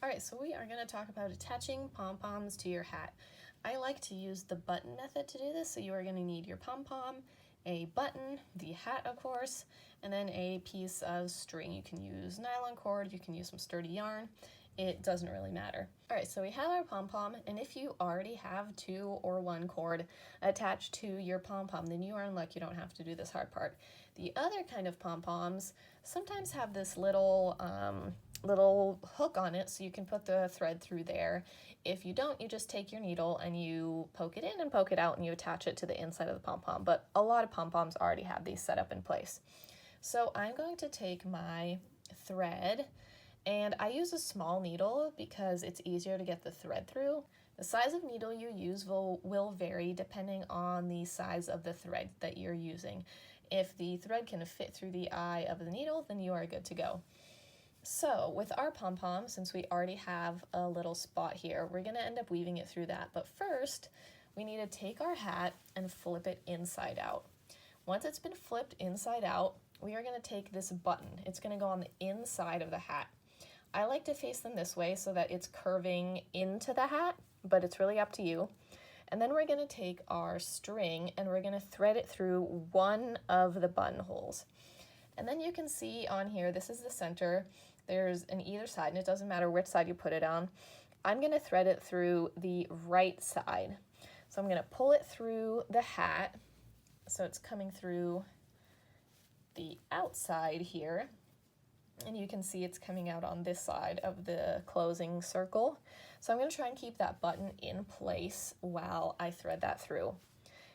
Alright, so we are going to talk about attaching pom-poms to your hat. I like to use the button method to do this, so you are going to need your pom-pom, a button, the hat of course, and then a piece of string. You can use nylon cord, you can use some sturdy yarn, it doesn't really matter. Alright, so we have our pom-pom, and if you already have 2 or 1 cord attached to your pom-pom, then you are in luck, you don't have to do this hard part. The other kind of pom-poms sometimes have this little hook on it, so you can put the thread through there. If you don't, you just take your needle and you poke it in and poke it out and you attach it to the inside of the pom-pom, but a lot of pom-poms already have these set up in place. So I'm going to take my thread, and I use a small needle because it's easier to get the thread through. The size of needle you use will vary depending on the size of the thread that you're using. If the thread can fit through the eye of the needle, then you are good to go. So with our pom-pom, since we already have a little spot here, we're going to end up weaving it through that. But first, we need to take our hat and flip it inside out. Once it's been flipped inside out, we are going to take this button. It's going to go on the inside of the hat. I like to face them this way so that it's curving into the hat, but it's really up to you. And then we're going to take our string and we're going to thread it through one of the buttonholes. And then you can see on here, this is the center. There's an either side, and it doesn't matter which side you put it on. I'm going to thread it through the right side. So I'm going to pull it through the hat, so it's coming through the outside here. And you can see it's coming out on this side of the closing circle. So I'm going to try and keep that button in place while I thread that through.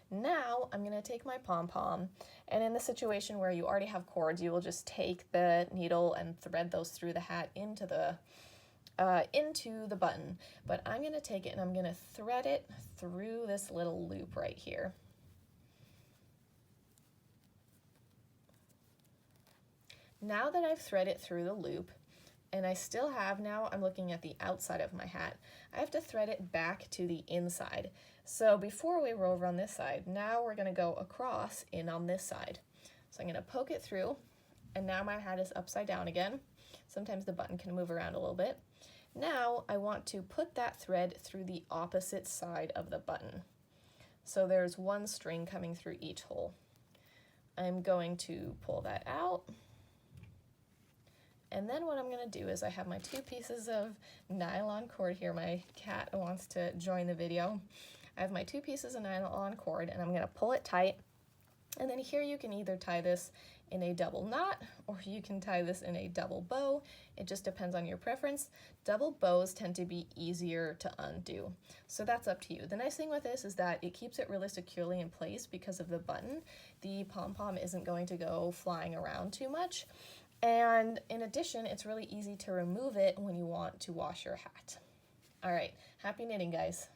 Now I'm going to take my pom-pom, and in the situation where you already have cords, you will just take the needle and thread those through the hat into the button. But I'm going to take it and I'm going to thread it through this little loop right here. Now that I've threaded it through the loop, and I still have, now I'm looking at the outside of my hat, I have to thread it back to the inside. So before we were over on this side, now we're going to go across in on this side. So I'm going to poke it through, and now my hat is upside down again. Sometimes the button can move around a little bit. Now I want to put that thread through the opposite side of the button. So there's one string coming through each hole. I'm going to pull that out. And then what I'm going to do is I have my 2 pieces of nylon cord here. My cat wants to join the video. I have my 2 pieces of nylon cord, and I'm going to pull it tight. And then here you can either tie this in a double knot, or you can tie this in a double bow. It just depends on your preference. Double bows tend to be easier to undo, so that's up to you. The nice thing with this is that it keeps it really securely in place because of the button. The pom-pom isn't going to go flying around too much. And in addition, it's really easy to remove it when you want to wash your hat. All right, happy knitting, guys.